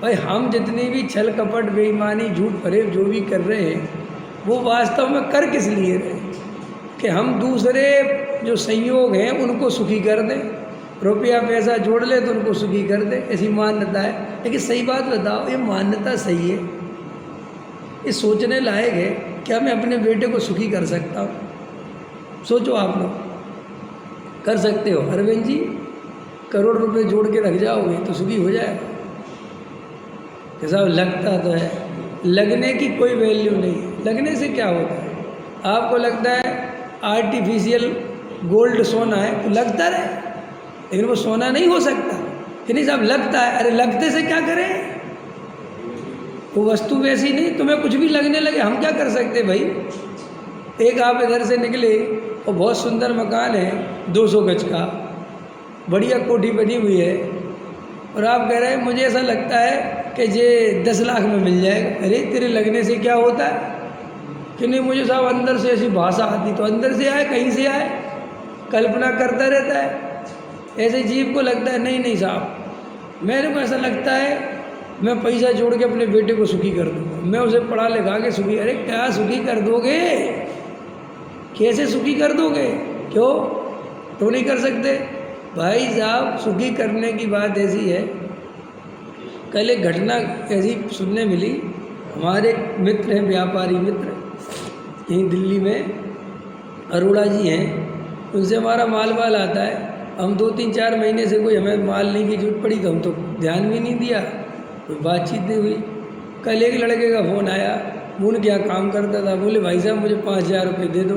भाई हम जितनी भी छल कपट बेईमानी झूठ फरेब जो भी कर रहे हैं वो वास्तव में कर किस लिए रहे हैं कि हम दूसरे जो संयोग हैं उनको सुखी कर दें, रुपया पैसा जोड़ ले तो उनको सुखी कर दे, ऐसी मान्यता है। लेकिन सही बात बताओ, ये मान्यता सही है? ये सोचने लायक है? क्या मैं अपने बेटे को सुखी कर सकता हूँ? सोचो आप लोग, कर सकते हो? अरविंद जी करोड़ रुपए जोड़ के रख जाओगे तो सुखी हो जाएगा? कि साहब लगता तो है, लगने की कोई वैल्यू नहीं है। लगने से क्या होता है? आपको लगता है आर्टिफिशियल गोल्ड सोना है तो लगता रहे, लेकिन वो सोना नहीं हो सकता। कि नहीं साहब लगता है, अरे लगते से क्या करें? वो वस्तु वैसी नहीं, तुम्हें कुछ भी लगने लगे, हम क्या कर सकते भाई? एक आप इधर से निकले और बहुत सुंदर मकान है 200 गज का, बढ़िया कोठी बनी हुई है, और आप कह रहे हैं मुझे ऐसा लगता है कि ये 10 लाख में मिल जाएगा। अरे तेरे लगने से क्या होता है? कि नहीं मुझे साहब अंदर से ऐसी भाषा आती, तो अंदर से आए कहीं से आए, कल्पना करता रहता है। ऐसे जीव को लगता है नहीं नहीं साहब मेरे को ऐसा लगता है मैं पैसा जोड़ के अपने बेटे को सुखी कर दूँगा, मैं उसे पढ़ा लिखा के सुखी। अरे क्या सुखी कर दोगे? कैसे सुखी कर दोगे? क्यों तो नहीं कर सकते? भाई साहब सुखी करने की बात ऐसी है। कल एक घटना ऐसी सुनने मिली, हमारे मित्र हैं, व्यापारी मित्र यहीं दिल्ली में, अरोड़ा जी हैं, उनसे हमारा माल वाल आता है। हम 2-3-4 महीने से कोई हमें माल नहीं की जरूरत पड़ी तो हम तो ध्यान भी नहीं दिया, कोई बातचीत नहीं हुई। कल एक लड़के का फ़ोन आया, वो उनके यहाँ काम करता था, बोले भाई साहब मुझे 5000 रुपये दे दो।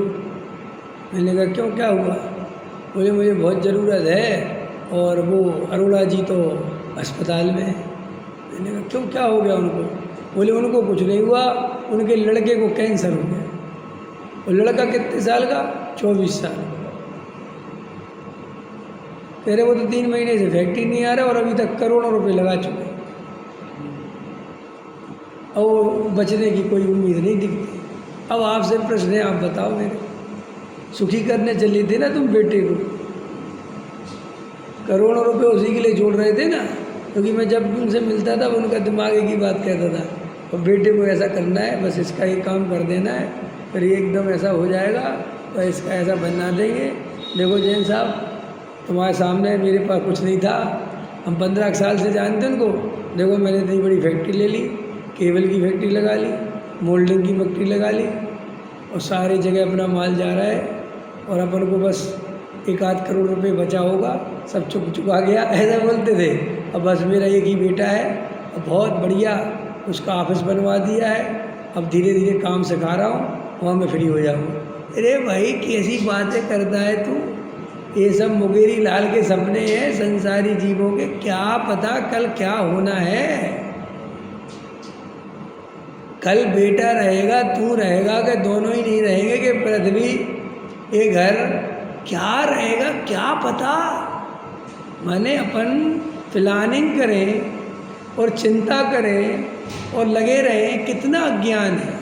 मैंने कहा क्यों क्या हुआ? बोले मुझे बहुत ज़रूरत है और वो अरोड़ा जी तो अस्पताल में है। मैंने कहा क्यों क्या हो गया उनको? बोले उनको कुछ नहीं हुआ, उनके लड़के को कैंसर हो गया। और लड़का कितने साल का? 24 साल। कह रहे वो तो 3 महीने से फैक्ट्री नहीं आ रहा और अभी तक करोड़ों रुपए लगा चुके, और बचने की कोई उम्मीद नहीं दिखती। अब आपसे प्रश्न है, आप बताओ मेरे, सुखी करने चली थी ना तुम बेटे को, करोड़ों रुपए उसी के लिए जोड़ रहे थे ना? क्योंकि मैं जब उनसे मिलता था उनका दिमाग एक ही बात कहता था, और बेटे को ऐसा करना है, बस इसका ही काम कर देना है, फिर एकदम ऐसा हो जाएगा और इसका ऐसा बना देंगे। देखो जैन साहब तुम्हारे सामने, मेरे पास कुछ नहीं था, हम 15 साल से जानते उनको। देखो मैंने इतनी बड़ी फैक्ट्री ले ली, केबल की फैक्ट्री लगा ली, मोल्डिंग की फैक्ट्री लगा ली, और सारी जगह अपना माल जा रहा है, और अपन को बस 1-8 करोड़ रुपए बचा होगा, सब चुका गया, ऐसा बोलते थे। अब बस मेरा एक ही बेटा है, अब बहुत बढ़िया उसका ऑफिस बनवा दिया है, अब धीरे धीरे काम सिखा रहा हूँ, वहाँ मैं फ्री हो जाऊँगा। अरे भाई कैसी बातें करता है तू? ये सब मुंगेरी लाल के सपने हैं संसारी जीवों के, क्या पता कल क्या होना है। कल बेटा रहेगा, तू रहेगा, कि दोनों ही नहीं रहेंगे, कि पृथ्वी ये घर क्या रहेगा क्या पता। माने अपन प्लानिंग करें और चिंता करें और लगे रहें, कितना अज्ञान है,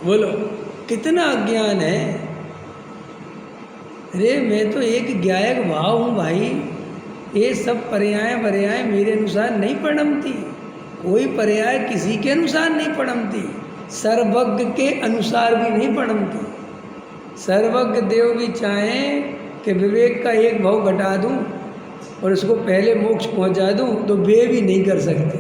बोलो कितना अज्ञान है। अरे मैं तो एक ज्ञायक भाव हूँ भाई, ये सब पर्याय मेरे अनुसार नहीं पड़मती, कोई पर्याय किसी के अनुसार नहीं पड़मती, सर्वज्ञ के अनुसार भी नहीं पड़मती। सर्वज्ञ देव भी चाहें कि विवेक का एक भाव घटा दूं और उसको पहले मोक्ष पहुंचा दूं, तो वे भी नहीं कर सकते,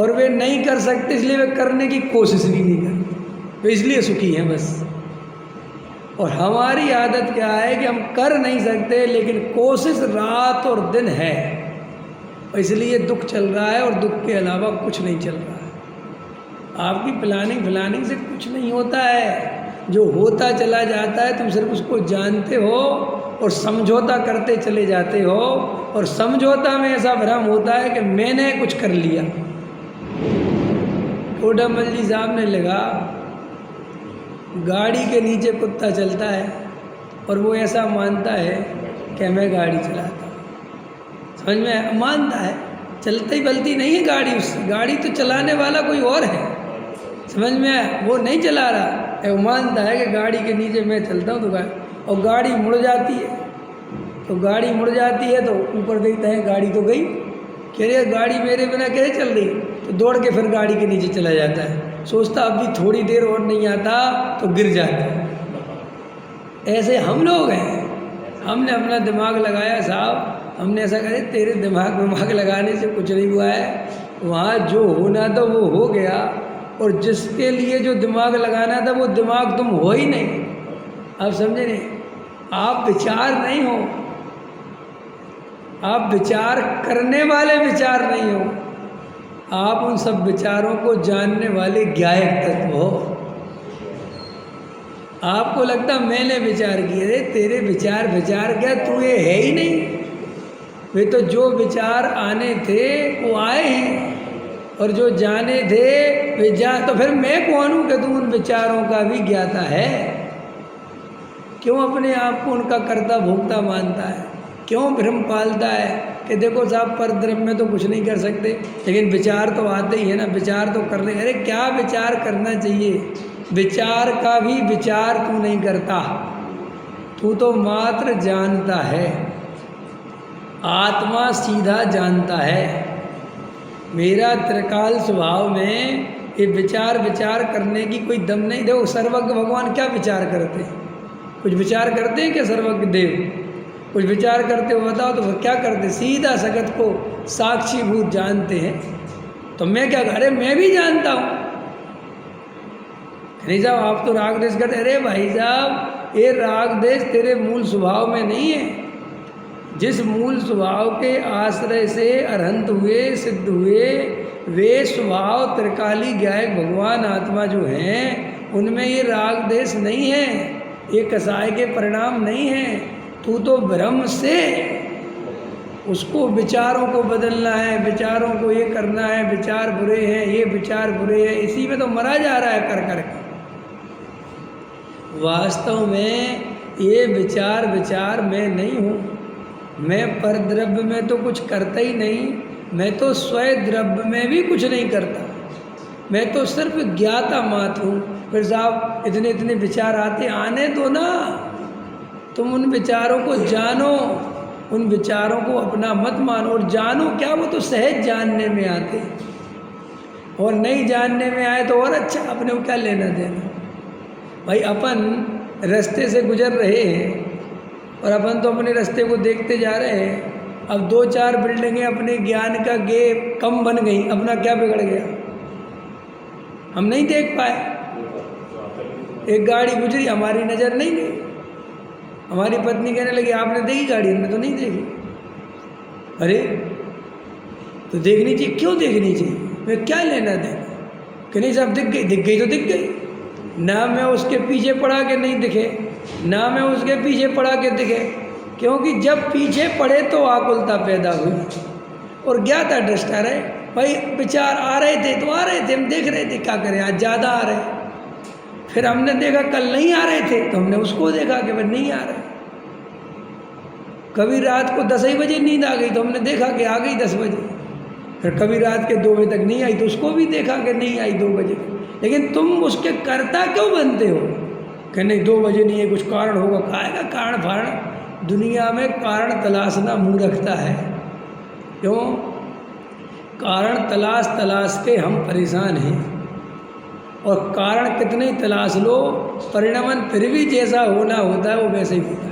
और वे नहीं कर सकते इसलिए वे करने की कोशिश भी नहीं करते, वे इसलिए सुखी हैं बस। और हमारी आदत क्या है कि हम कर नहीं सकते, लेकिन कोशिश रात और दिन है, इसलिए दुख चल रहा है, और दुख के अलावा कुछ नहीं चल रहा है। आपकी प्लानिंग से कुछ नहीं होता है, जो होता चला जाता है तुम सिर्फ उसको जानते हो और समझौता करते चले जाते हो, और समझौता में ऐसा भ्रम होता है कि मैंने कुछ कर लिया। कोडामल जी साहब ने लिखा, गाड़ी के नीचे कुत्ता चलता है और वो ऐसा मानता है कि मैं गाड़ी चलाता हूँ, समझ में मानता है, चलती बलती नहीं है गाड़ी उससे, गाड़ी तो चलाने वाला कोई और है, समझ में, वो नहीं चला रहा है, वो मानता है कि गाड़ी के नीचे मैं चलता हूँ। तो और गाड़ी मुड़ जाती है, तो गाड़ी मुड़ जाती है तो ऊपर देखता है गाड़ी तो गई, कह रही गाड़ी मेरे बिना कैसे चल रही, तो दौड़ के फिर गाड़ी के नीचे चला जाता है, सोचता अभी थोड़ी देर और नहीं आता तो गिर जाता है। ऐसे हम लोग हैं। हमने अपना दिमाग लगाया साहब, हमने ऐसा करे तेरे दिमाग लगाने से कुछ नहीं हुआ है, वहाँ जो होना था वो हो गया, और जिसके लिए जो दिमाग लगाना था वो दिमाग तुम हो ही नहीं। आप समझे नहीं, आप विचार नहीं हो, आप विचार करने वाले विचार नहीं हो, आप उन सब विचारों को जानने वाले ज्ञायक तत्व हो। आपको लगता मैंने विचार किए, रे तेरे विचार क्या, तू ये है ही नहीं। वे तो जो विचार आने थे वो आए हैं, और जो जाने थे वे जा, तो फिर मैं कौन हूँ कि तू उन विचारों का भी ज्ञाता है? क्यों अपने आप को उनका कर्ता भोक्ता मानता है? क्यों भ्रम पालता है कि देखो साहब पर द्रव्य में तो कुछ नहीं कर सकते, लेकिन विचार तो आते ही है ना, विचार तो कर रहे। अरे क्या विचार करना चाहिए? विचार का भी विचार तू नहीं करता, तू तो मात्र जानता है। आत्मा सीधा जानता है। मेरा त्रिकाल स्वभाव में ये विचार करने की कोई दम नहीं। देखो सर्वज्ञ भगवान क्या विचार करते हैं? कुछ विचार करते हैं क्या सर्वज्ञ देव? कुछ विचार करते हो बताओ तो क्या करते? सीधा जगत को साक्षीभूत जानते हैं। तो मैं क्या, अरे मैं भी जानता हूँ। नहीं साहब आप तो राग देश करते। अरे भाई साहब ये राग देश तेरे मूल स्वभाव में नहीं है। जिस मूल स्वभाव के आश्रय से अरहंत हुए, सिद्ध हुए, वे स्वभाव त्रिकाली ज्ञायक भगवान आत्मा जो हैं उनमें ये राग देश नहीं है, ये कसाय के परिणाम नहीं है। तू तो भ्रम से उसको विचारों को बदलना है, विचारों को ये करना है, विचार बुरे हैं, ये विचार बुरे हैं, इसी में तो मरा जा रहा है कर कर के। वास्तव में ये विचार मैं नहीं हूँ। मैं पर द्रव्य में तो कुछ करता ही नहीं, मैं तो स्वयं द्रव्य में भी कुछ नहीं करता, मैं तो सिर्फ ज्ञाता मात्र हूँ। फिर साहब इतने विचार आते, आने दो ना, तुम उन विचारों को जानो, उन विचारों को अपना मत मानो। और जानो क्या, वो तो सहज जानने में आते, और नहीं जानने में आए तो और अच्छा, अपने को क्या लेना देना। भाई अपन रास्ते से गुजर रहे हैं और अपन तो अपने रास्ते को देखते जा रहे हैं। अब 2-4 बिल्डिंगें अपने ज्ञान का गेप कम बन गई, अपना क्या बिगड़ गया? हम नहीं देख पाए। एक गाड़ी गुजरी, हमारी नज़र नहीं गई, हमारी पत्नी कहने लगी आपने देखी गाड़ी? हमने तो नहीं देखी। अरे तो देखनी चाहिए। क्यों देखनी चाहिए? मैं क्या लेना देना? कि नहीं साहब दिख गई तो दिख गई। ना मैं उसके पीछे पड़ा के नहीं दिखे, ना मैं उसके पीछे पड़ा के दिखे, क्योंकि जब पीछे पड़े तो आकुलता पैदा हुई और ज्ञाता दृष्टा रहे। भाई विचार आ रहे थे तो आ रहे थे, हम देख रहे थे, क्या करें, आज ज़्यादा आ रहे। फिर हमने देखा कल नहीं आ रहे थे तो हमने उसको देखा कि वह नहीं आ रहे। कभी रात को 10 बजे नींद आ गई तो हमने देखा कि आ गई 10 बजे। फिर कभी रात के 2 बजे तक नहीं आई तो उसको भी देखा कि नहीं आई 2 बजे। लेकिन तुम उसके कर्ता क्यों बनते हो कि नहीं 2 बजे नहीं है, कुछ कारण होगा। खाएगा कारण फारण, दुनिया में कारण तलाशना मूर्खता है। क्यों? कारण तलाश के हम परेशान हैं, और कारण कितने तलाश लो, परिणामन फिर भी जैसा होना होता है वो वैसे ही होता है।